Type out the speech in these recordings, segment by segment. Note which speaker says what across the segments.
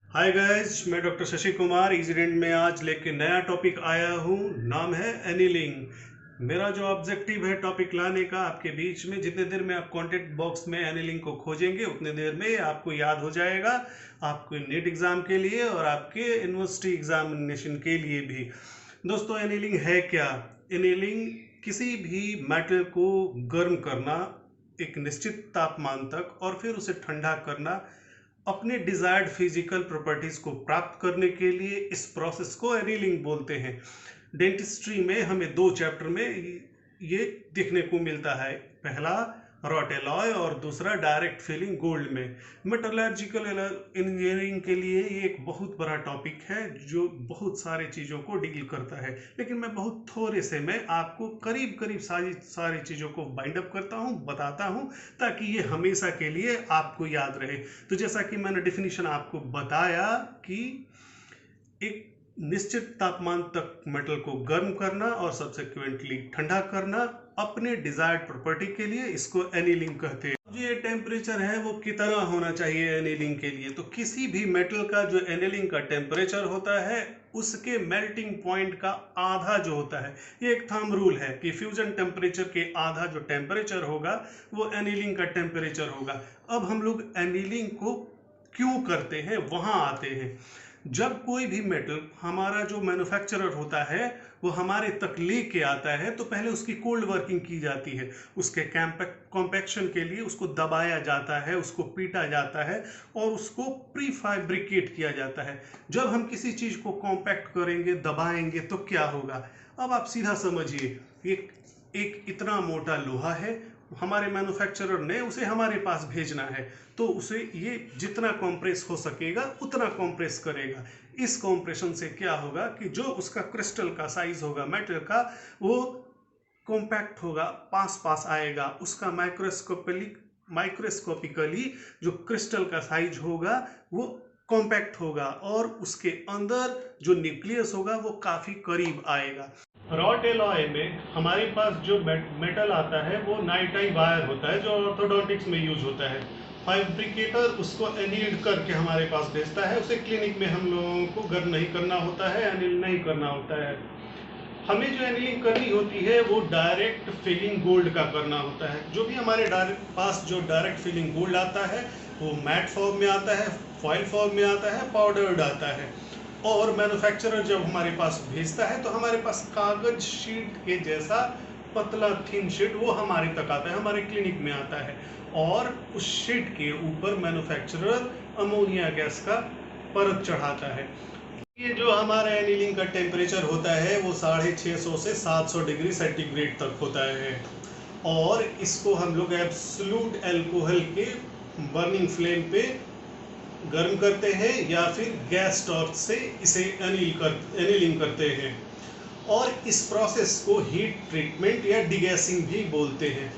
Speaker 1: Hi guys, मैं doctor Shashi Kumar ईजीडेंट में आज लेके नया टॉपिक आया हूँ। नाम है एनीलिंग। मेरा जो ऑब्जेक्टिव है टॉपिक लाने का आपके बीच में, जितने देर में आप कॉन्टेक्ट बॉक्स में एनीलिंग को खोजेंगे उतने देर में आपको याद हो जाएगा, आपको नीट एग्जाम के लिए और आपके यूनिवर्सिटी एग्जामिनेशन के लिए भी। दोस्तों, एनीलिंग है क्या? एनीलिंग किसी भी मेटल को गर्म करना एक निश्चित तापमान तक और फिर उसे ठंडा करना अपने डिजायर्ड फिजिकल प्रॉपर्टीज को प्राप्त करने के लिए, इस प्रोसेस को एनीलिंग बोलते हैं। डेंटिस्ट्री में हमें दो चैप्टर में ये देखने को मिलता है। पहला रॉट एलॉय और दूसरा डायरेक्ट फिलिंग गोल्ड में। मेटलर्जिकल इंजीनियरिंग के लिए ये एक बहुत बड़ा टॉपिक है जो बहुत सारे चीज़ों को डील करता है, लेकिन मैं बहुत थोड़े से मैं आपको करीब करीब सारी चीज़ों को बाइंड अप करता हूँ, बताता हूँ, ताकि ये हमेशा के लिए आपको याद रहे। तो जैसा कि मैंने डिफिनीशन आपको बताया कि एक निश्चित तापमान तक मेटल को गर्म करना और सब्सिक्वेंटली ठंडा करना अपने डिजायर्ड प्रॉपर्टी के लिए, इसको एनीलिंग कहते हैं। जो ये टेम्परेचर है वो कितना होना चाहिए एनीलिंग के लिए? तो किसी भी मेटल का जो एनीलिंग का टेम्परेचर होता है उसके मेल्टिंग पॉइंट का आधा जो होता है, ये एक थंब रूल है कि फ्यूजन टेम्परेचर के आधा जो टेम्परेचर होगा वो एनीलिंग का टेम्परेचर होगा। अब हम लोग एनीलिंग को क्यों करते हैं वहां आते हैं। जब कोई भी मेटल हमारा जो मैन्युफैक्चरर होता है वो हमारे तक लेके आता है तो पहले उसकी कोल्ड वर्किंग की जाती है। उसके कॉम्पैक्शन के लिए उसको दबाया जाता है, उसको पीटा जाता है और उसको प्री फैब्रिकेट किया जाता है। जब हम किसी चीज को कॉम्पैक्ट करेंगे, दबाएंगे, तो क्या होगा? अब आप सीधा समझिए, एक इतना मोटा लोहा है, हमारे मैन्युफैक्चरर ने उसे हमारे पास भेजना है, तो उसे ये जितना कंप्रेस हो सकेगा उतना कंप्रेस करेगा। इस कंप्रेशन से क्या होगा कि जो उसका क्रिस्टल का साइज होगा मेटल का, वो कॉम्पैक्ट होगा, पास पास आएगा। उसका माइक्रोस्कोपिकली जो क्रिस्टल का साइज होगा वो कॉम्पैक्ट होगा और उसके अंदर जो न्यूक्लियस होगा वो काफी करीब आएगा। रॉट एलॉय में हमारे पास जो मेटल आता है वो नाइट्राइल वायर होता है जो ऑर्थोडोंटिक्स में यूज होता है। फैब्रिकेटर उसको एनील्ड करके हमारे पास भेजता है। उसे क्लिनिक में हम लोगों को गर्म नहीं करना होता है, एनील नहीं करना होता है। हमें जो एनीलिंग करनी होती है वो डायरेक्ट फिलिंग गोल्ड का करना होता है। जो भी हमारे पास जो डायरेक्ट फिलिंग गोल्ड आता है वो मैट फॉर्म में आता है, फॉइल फॉर्म में आता है, पाउडर्ड आता है। और मैन्युफैक्चरर जब हमारे पास भेजता है तो हमारे पास कागज शीट के जैसा पतला थिन शीट वो हमारे तक आता है, हमारे क्लिनिक में आता है। और उस शीट के ऊपर मैन्युफैक्चरर अमोनिया गैस का परत चढ़ाता है। ये जो हमारा एनीलिंग का टेम्परेचर होता है वो 650 से 700 डिग्री सेंटीग्रेड तक होता है और इसको हम लोग एब्सोल्यूट अल्कोहल के बर्निंग फ्लेम पे गर्म करते हैं या फिर गैस टॉर्च से इसे एनीलिंग करते हैं। और इस प्रोसेस को हीट ट्रीटमेंट या डिगैसिंग भी बोलते हैं।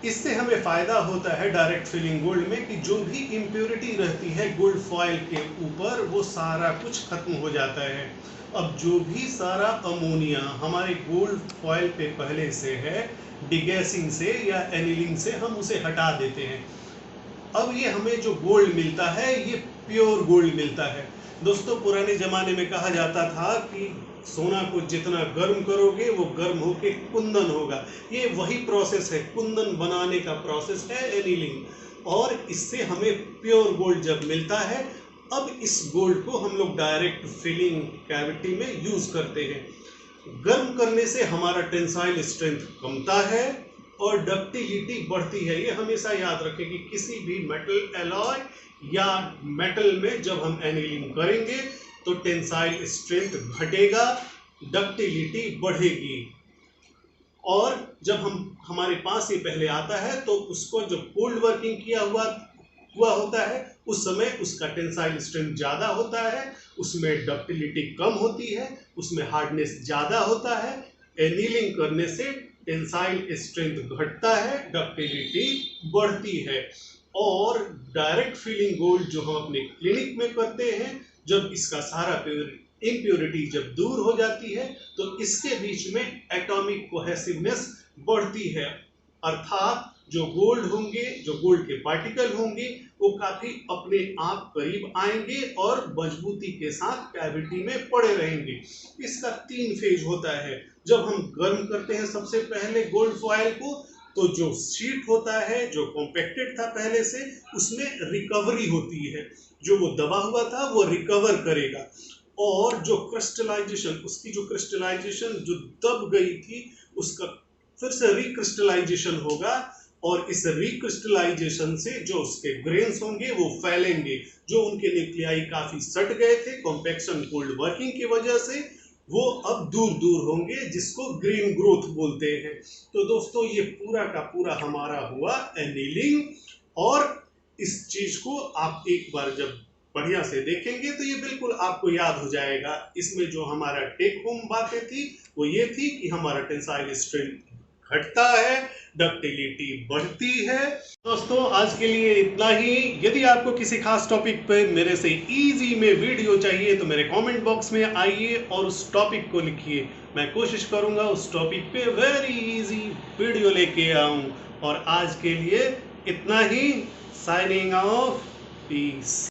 Speaker 1: इससे हमें फायदा होता है डायरेक्ट फिलिंग गोल्ड में कि जो भी इम्प्योरिटी रहती है गोल्ड फॉयल के ऊपर वो सारा कुछ खत्म हो जाता है। अब जो भी सारा अमोनिया हमारे गोल्ड फॉयल पे पहले से है, डिगैसिंग से या एनीलिंग से हम उसे हटा देते हैं। अब ये हमें जो गोल्ड मिलता है ये प्योर गोल्ड मिलता है। दोस्तों, पुराने जमाने में कहा जाता था कि सोना को जितना गर्म करोगे वो गर्म होके कुंदन होगा। ये वही प्रोसेस है, कुंदन बनाने का प्रोसेस है एनीलिंग। और इससे हमें प्योर गोल्ड जब मिलता है, अब इस गोल्ड को हम लोग डायरेक्ट फिलिंग कैविटी में यूज करते हैं। गर्म करने से हमारा टेंसाइल स्ट्रेंथ कमता है और डक्टिलिटी बढ़ती है। ये हमेशा याद रखें कि किसी भी मेटल एलॉय या मेटल में जब हम एनीलिंग करेंगे तो टेंसाइल स्ट्रेंथ घटेगा, डक्टिलिटी बढ़ेगी। और जब हमारे पास ये पहले आता है तो उसको जो कोल्ड वर्किंग किया हुआ होता है उस समय उसका टेंसाइल स्ट्रेंथ ज़्यादा होता है, उसमें डक्टिलिटी कम होती है, उसमें हार्डनेस ज़्यादा होता है। एनीलिंग करने से टेंसाइल स्ट्रेंथ घटता है, डक्टिलिटी बढ़ती है। और डायरेक्ट फिलिंग गोल्ड जो हम अपने क्लिनिक में करते हैं, जब इसका सारा इम्प्योरिटी जब दूर हो जाती है तो इसके बीच में एटॉमिक कोहेसिवनेस बढ़ती है, अर्थात जो गोल्ड के पार्टिकल होंगे वो काफी अपने आप करीब आएंगे और मजबूती के साथ कैविटी में पड़े रहेंगे। इसका 3 फेज होता है। जब हम गर्म करते हैं सबसे पहले गोल्ड फॉयल को, तो जो शीट होता है जो कॉम्पैक्टेड था पहले से, उसमें रिकवरी होती है। जो वो दबा हुआ था वो रिकवर करेगा, और जो क्रिस्टलाइजेशन, उसकी जो क्रिस्टलाइजेशन जो दब गई थी उसका फिर से रिक्रिस्टलाइजेशन होगा, और इस रिक्रिस्टलाइजेशन से जो उसके ग्रेन्स होंगे वो फैलेंगे। जो उनके न्यूक्लियाई काफी सट गए थे कॉम्पैक्शन कोल्ड वर्किंग की वजह से, वो अब दूर दूर होंगे, जिसको ग्रेन ग्रोथ बोलते हैं। तो दोस्तों ये पूरा का पूरा हमारा हुआ एनीलिंग, और इस चीज को आप एक बार जब बढ़िया से देखेंगे तो ये बिल्कुल आपको याद हो जाएगा। इसमें जो हमारा टेक होम बातें थी वो ये थी कि हमारा टेंसाइल स्ट्रेंथ घटता है, डक्टिलिटी बढ़ती है। दोस्तों आज के लिए इतना ही। यदि आपको किसी खास टॉपिक पे मेरे से इजी में वीडियो चाहिए तो मेरे कमेंट बॉक्स में आइए और उस टॉपिक को लिखिए। मैं कोशिश करूंगा उस टॉपिक पे वेरी इजी वीडियो लेके आऊं। और आज के लिए इतना ही। Signing off, piece.